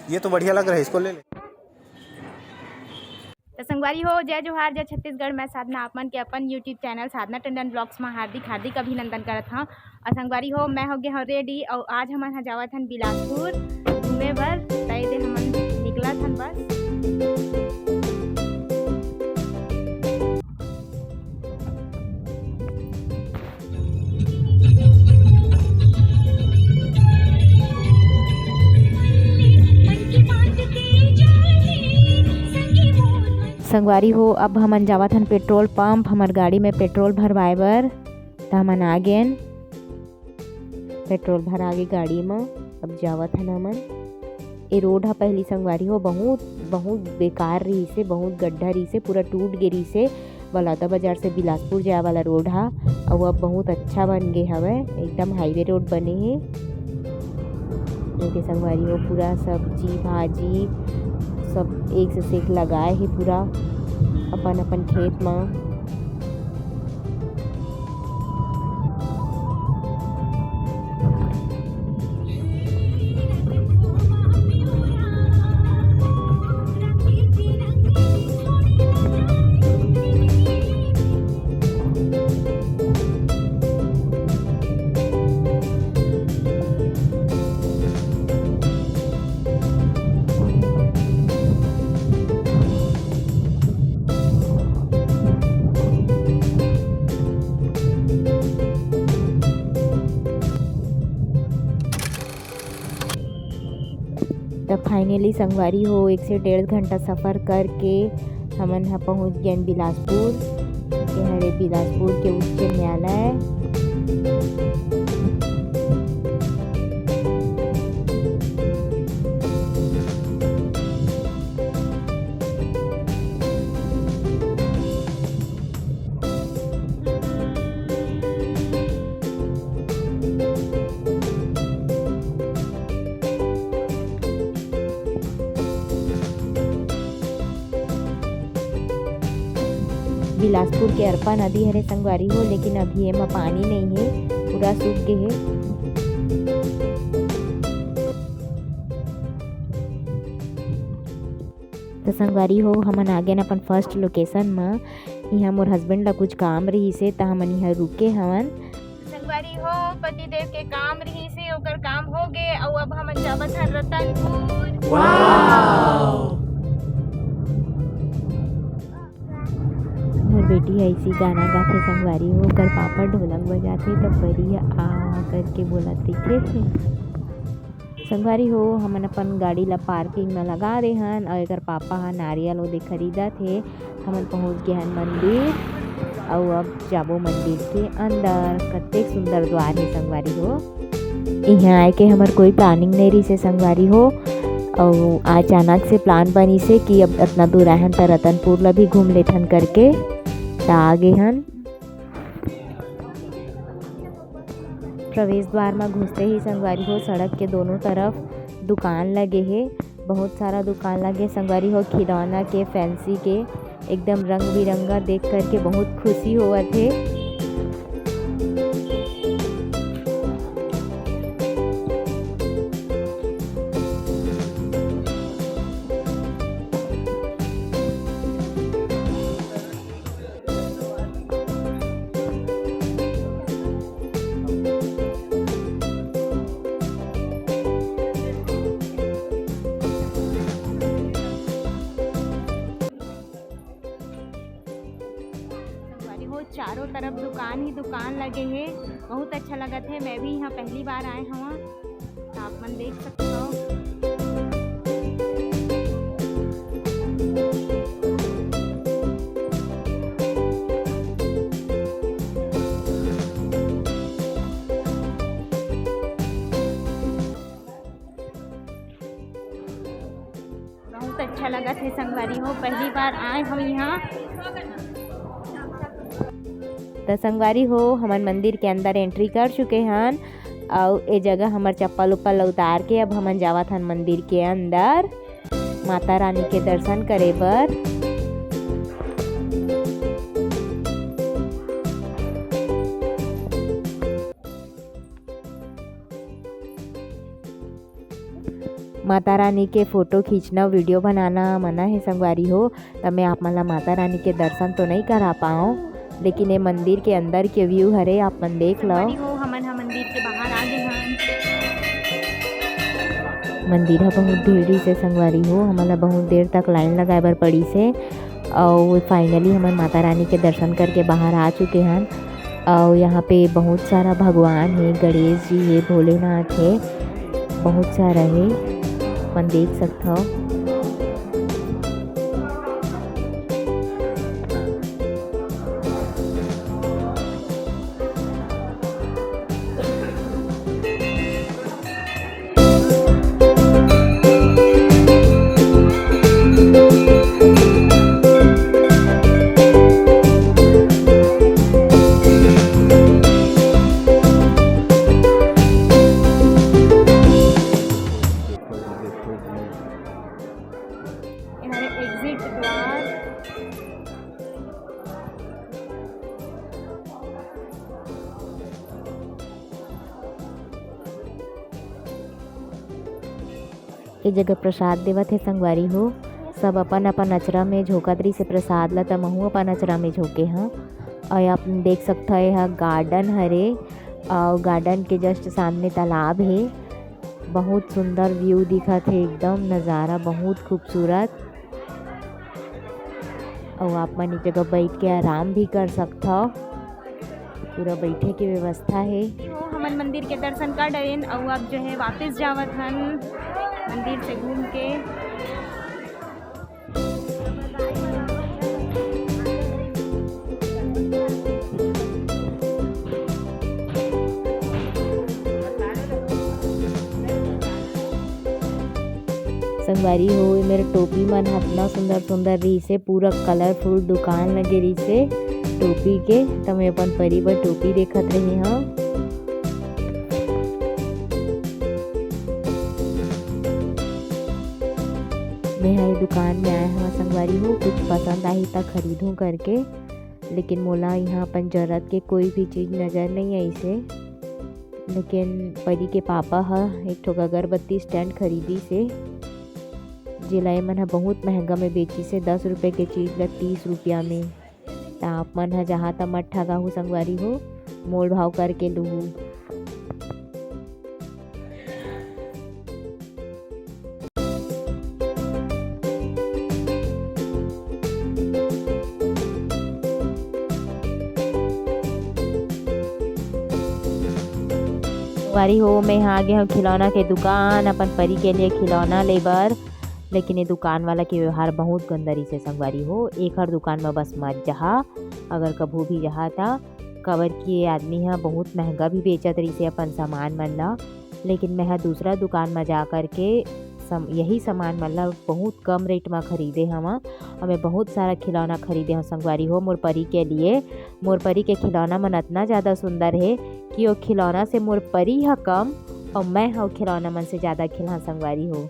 ये तो बढ़िया लग रहा है, इसको ले ले। तो संगवारी हो, जय जोहार, जय छत्तीसगढ़। मैं साधना आप मन के अपन यूट्यूब चैनल साधना टंडन ब्लॉग्स में हार्दिक अभिनंदन करत हूँ। और संगवारी हो, मैं हो गए हूँ रेडी और आज हमन जावत हन बिलासपुर घूमे बर। तय दे हमन निकलत हन बस। संगवारी हो, अब हमन जावत हन पेट्रोल पंप हमार गाड़ी में पेट्रोल भरवाए बर। तो हमन आ गए पेट्रोल भरा गे गाड़ी में। अब जावत हन हमन। ये रोड हा पहली संगवारी हो बहुत बहुत बेकार रही से, बहुत गड्ढा रही से, पूरा टूट गे रही से। बलौदा बाजार से बिलासपुर जाए वाला रोड हा और अब बहुत अच्छा बन गए हवे, एकदम हाईवे रोड बने हे। संगवारी हो, पूरा सब्जी भाजी सब एक से सेक लगाए है पूरा अपन अपन खेत में। तब फाइनली संगवारी हो 1 से 1.5 घंटा सफ़र करके हमन यहाँ पहुँच गए बिलासपुर के हरे बिलासपुर के उच्च न्यायालय। बिलासपुर के अरपा नदी हरे संगवारी हो, लेकिन अभी एमा पानी नहीं है, पूरा सूख गए है। तो संगवारी हो, हमन आ गए अपन फर्स्ट लोकेशन में। यहाँ मोर हस्बैंड ला कुछ काम रही से तो हमन यहाँ रुके हवन। संगवारी हो, पतिदेव के काम रही से, ओकर काम हो गए और अब हमन जावत हन रतनपुर। वाव! मोर बेटी ऐसी गाना गाथे संगवारी हो, कर पापा ढोलक बजाथे तब बढ़िया आ करके बोलत रहिथे। संगवारी हो, हमन अपन गाड़ी ला पार्किंग में लगा दे हन और एकर पापा हा नारियल ओदे खरीदा थे। हमन पहुंच गए हन मंदिर और अब जाबो मंदिर के अंदर। कतेक सुंदर द्वार है संगवारी हो। यहाँ आए के हमार कोई प्लानिंग नहीं रही से संगवारी हो, और अचानक से प्लान बनी से कि अब इतना दूर आए हन तो रतनपुर ला भी घूम लेथन करके आगे हन। प्रवेश द्वार में घुसते ही संगवारी हो, सड़क के दोनों तरफ दुकान लगे हैं, बहुत सारा दुकान लगे संगवारी हो, खिलौना के, फैंसी के, एकदम रंग बिरंगा देख करके बहुत खुशी हुआ थे। चारों तरफ दुकान ही दुकान लगे हैं, बहुत अच्छा लगा थे। मैं भी यहाँ पहली बार आए हूँ, तो आप मन देख सकते हो। बहुत अच्छा लगा थे संगवारी हो, पहली बार आए हम यहाँ। तो संगवारी हो, हमन मंदिर के अंदर एंट्री कर चुके हन और ए जगह हमार चप्पल उप्पल उतार के अब हमन जावत हन मंदिर के अंदर माता रानी के दर्शन करे बर। माता रानी के फ़ोटो खींचना वीडियो बनाना मना है संगवारी हो। तब मैं आप मन ला माता रानी के दर्शन तो नहीं करा पाऊँ, लेकिन ये मंदिर के अंदर के व्यू हरे आप मन देख लो। हमन मंदिर के बाहर आ गए हैं। मंदिर ह बहुत भीड़ी से संगवारी हो, हमन ला बहुत देर तक लाइन लगाए बर पड़ी से। और फाइनली हमन माता रानी के दर्शन करके बाहर आ चुके हैं। और यहाँ पे बहुत सारा भगवान है, गणेश जी है, भोलेनाथ है, बहुत सारा है, अपन देख सकते हो। एग्जिट द्वार ये जगह प्रसाद देवत है संगवारी हो। सब अपन अपन अचरा में झोंकत से प्रसाद ला, तमहू अपन अचरा में झोंके हैं। और आप देख सकते हो यह गार्डन हरे, और गार्डन के जस्ट सामने तालाब है। बहुत सुंदर व्यू दिखत है, एकदम नज़ारा बहुत खूबसूरत। और आप मन इस जगह बैठ के आराम भी कर सकते हो, पूरा बैठे की व्यवस्था है। हमन मंदिर के दर्शन कर डरेन और अब जो है वापस जावत हन मंदिर से घूम के। संगवारी हो मेरे टोपी मन इतना सुंदर सुंदर रही से, पूरा कलरफुल दुकान लगे रही से टोपी के। तो मैं अपन परी बर टोपी देखत रही हाँ। मैं हर दुकान में आया हूँ संगवारी हो, कुछ पसंद आई तो खरीदूँ करके, लेकिन मोला यहाँ अपन जरूरत के कोई भी चीज़ नज़र नहीं आई से। लेकिन परी के पापा हा एक ठो अगरबत्ती स्टैंड खरीदी से, जिला मन ह बहुत महंगा में बेची से, 10 रुपये के चीज़ ला 30 रुपया में। तो आप मन ह जहाँ तक मत ठगा हो संगवारी हो, मोल भाव करके लूँ। संगवारी हो मैं यहाँ आ गया हूँ खिलौना के दुकान, अपन परी के लिए खिलौना लेबर। लेकिन ये दुकान वाला के व्यवहार बहुत गंदरी से संगवारी हो। एक हर दुकान में बस मत जहा, अगर कभू भी जहा था कवर की आदमी है बहुत महंगा भी बेचत रही से अपन सामान मन ला। लेकिन मैं दूसरा दुकान में जा कर के यही सामान मन ला बहुत कम रेट में खरीदे हम। और मैं बहुत सारा खिलौना खरीदे हूँ संगवारी हो मोर परी के लिए। मोर परी के खिलौना मन इतना ज़्यादा सुंदर है कि वो खिलौना से मोर परी है कम और मैं हूँ खिलौना मन से ज़्यादा खिला संगवारी हो।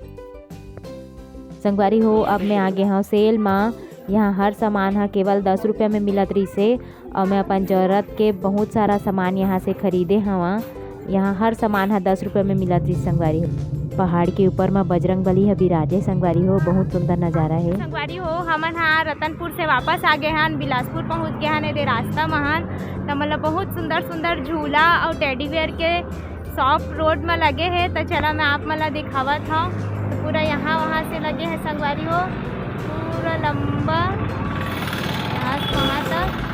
संगवारी हो अब मैं आ गया हूँ सेल में। यहाँ हर सामान है केवल 10 रुपये में मिलत रही से, और मैं अपन ज़रूरत के बहुत सारा सामान यहाँ से खरीदे हवा। यहाँ हर सामान है 10 रुपये में मिलत रही संगवारी हो। पहाड़ के ऊपर में बजरंगबली है बिराजे संगवारी हो, बहुत सुंदर नज़ारा है संगवारी हो। हमन हाँ रतनपुर से वापस आ गए हैं, बिलासपुर पहुँच गए हैं। रास्ता महान तो मतलब बहुत सुंदर सुंदर झूला और टेडी बेयर के शॉप रोड में लगे हैं। तो चला मैं आप मला दिखावा था। तो पूरा यहाँ वहाँ से लगे हैं संगवारी हो, पूरा लंबा यहाँ से वहाँ तक।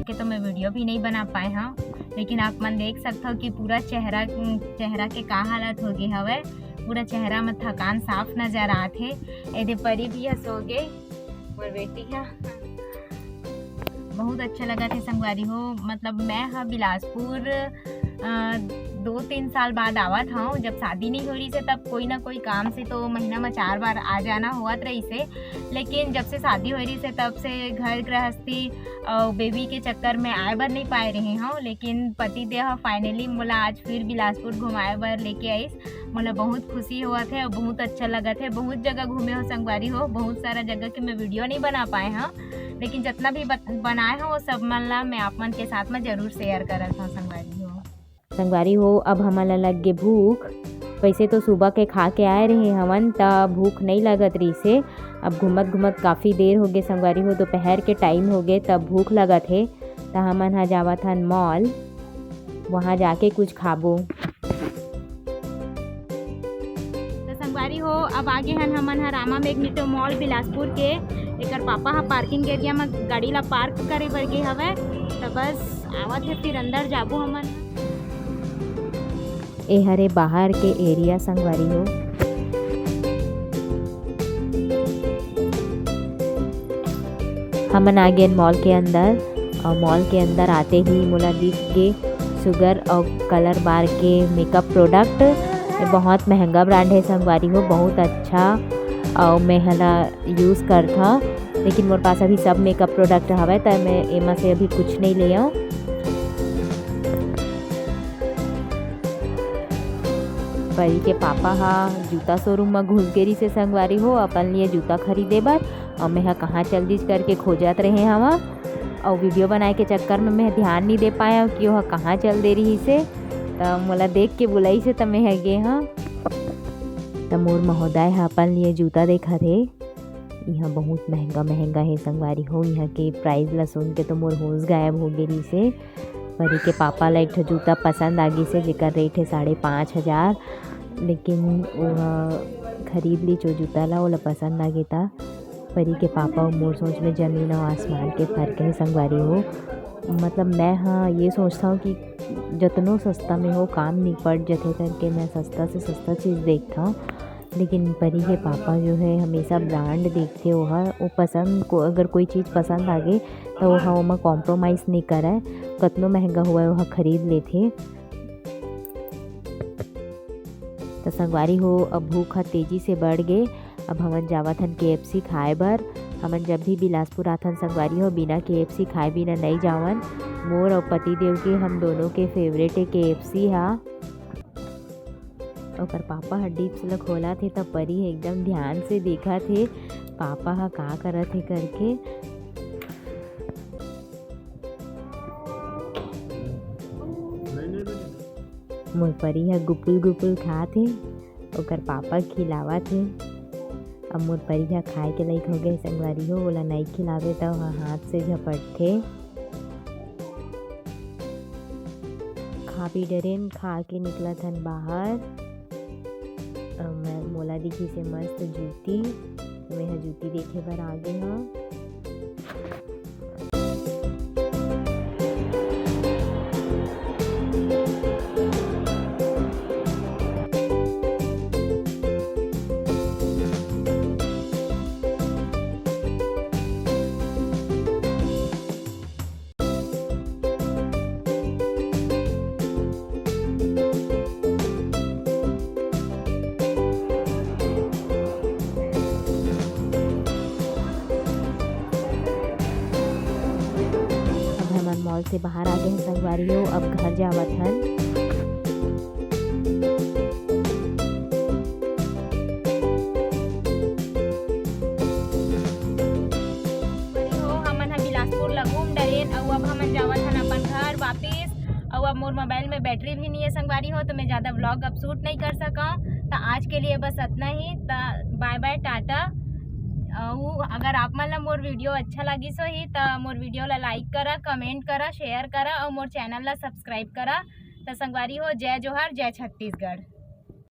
के तो मैं वीडियो भी नहीं बना पाए हाँ, लेकिन आप मन देख सकते हो कि पूरा चेहरा के का हालत हो गए हवे। पूरा चेहरा में थकान साफ नजर आते। एदे परी भी सो गए, मोर बेटी है बहुत अच्छा लगा थे संगवारी हो। मतलब मैं हाँ बिलासपुर 2-3 साल बाद आवत हूँ। जब शादी नहीं हो रही से तब कोई ना कोई काम से तो महीना में 4 बार आ जाना होत रही से, लेकिन जब से शादी हो रही से तब से घर गृहस्थी और बेबी के चक्कर में आए बर नहीं पाए रहे हूँ। लेकिन पति देव फाइनली मोला आज फिर बिलासपुर घुमाए बर लेके आइस। मोला बहुत खुशी हुआ थे और बहुत अच्छा लगा थे। बहुत जगह घूमे हो संगवारी हो, बहुत सारा जगह के मैं वीडियो नहीं बना पाए हाँ, लेकिन जितना भी बनाए हो वो सब मन ला मैं आप मन के साथ में ज़रूर शेयर करत हूँ संगवारी हो। संगवारी हो अब हमन लग गे भूख। वैसे तो सुबह के खा के आए रहे हमन त भूख नहीं लगत रही से। अब घूमत घूमत काफ़ी देर हो गए संगवारी हो, दोपहर के टाइम हो गए तब भूख लगत है त हमन हा जावत हन मॉल, वहाँ जाके कुछ खाबो। संगवारी हो अब आगे हन हमन ह रामा मैग्नेटो मॉल बिलासपुर के। एकर पापा ह पार्किंग एरिया में गाड़ी ला पार्क करे बर गे हवे, तो बस आवत है फिर अंदर जाबो हमन। ए हरे बाहर के एरिया संगवारी हो। हमन आ गए मॉल के अंदर और मॉल के अंदर आते ही मोला दिख गए शुगर और कलर बार के मेकअप प्रोडक्ट। बहुत महंगा ब्रांड है संगवारी हो, बहुत अच्छा और मैं हला यूज़ करथा। लेकिन मोर पास अभी सब मेकअप प्रोडक्ट हवे त मैं एमा से अभी कुछ नहीं ले आऊँ। परी के पापा हा जूता शोरूम में घुस गेरी से संगवारी हो अपन लिए जूता खरीदे बर, और मैं हा कहाँ चल दिस करके खोजत रहे हवा और वीडियो बनाए के चक्कर में मैं ध्यान नहीं दे पाया कि वह कहाँ चल दे रही से। तो मोला देख के बुलाई से मैं है गे हाँ। तो मोर महोदय हा अपन लिए जूता देखा थे। यहाँ बहुत महंगा महंगा है संगवारी हो। यहाँ के प्राइस ला सुन के तो मोर होश गायब हो गई से। परी के पापा ला एक ठो जूता पसंद आ गई से जेकर रेट है 5,500, लेकिन वह खरीद ली जो जूता ला ओला पसंद आ गया था। परी के पापा और मोर सोच में ज़मीन और आसमान के फ़र्क है संगवारी हो। मतलब मैं हाँ ये सोचता हूँ कि जितनों सस्ता में हो काम निपट जथे करके मैं सस्ता से सस्ता चीज़ देखता हूँ, लेकिन परी के पापा जो है हमेशा ब्रांड देखते वो पसंद को, अगर कोई चीज़ पसंद आ गई तो वह ओमा कॉम्प्रोमाइज़ नहीं करे, कितना महंगा हुआ वह खरीद लेते। तो संगवारी हो अब भूख तेज़ी से बढ़ गए। अब हमन जावत हन KFC खाए बर। हमन जब भी बिलासपुर आथन संगवारी हो बिना KFC खाए बिना नहीं जावन। मोर और पति देव के हम दोनों के फेवरेट है KFC हा। और पापा हा डिप्स ला खोला थे तब परी एकदम ध्यान से देखा थे पापा हा का करत थे करके। मोर परी हा गुपुल गुपुल खा थे ओकर पापा खिलावा थे। अब मोर परी हा खाए के लायक हो गए संगवारी हो, ओला नहीं खिलावे तो हाथ से झपटथे। खा पी डरेन खा के निकला थन बाहर। मैं मोला दिखी से मस्त जूती, मैं हा जूती देखे बर आ गए हाँ। मॉल से बाहर आ गए हैं संगवारी हो, अब घर जावत हन। हमन बिलासपुर ला घूम डरेन और अब हमन जावत हन अपन घर वापिस। और अब मोर मोबाइल में बैटरी भी नहीं है संगवारी हो, तो मैं ज़्यादा व्लॉग अब शूट नहीं कर सका। तो आज के लिए बस इतना ही। तो बाय बाय टाटा। अगर आप मन ला मोर वीडियो अच्छा लगी सो ही तो मोर वीडियो ला लाइक करा, कमेंट करा, शेयर करा और मोर चैनल ला सब्सक्राइब करा। तो संगवारी हो जय जोहार, जय छत्तीसगढ़।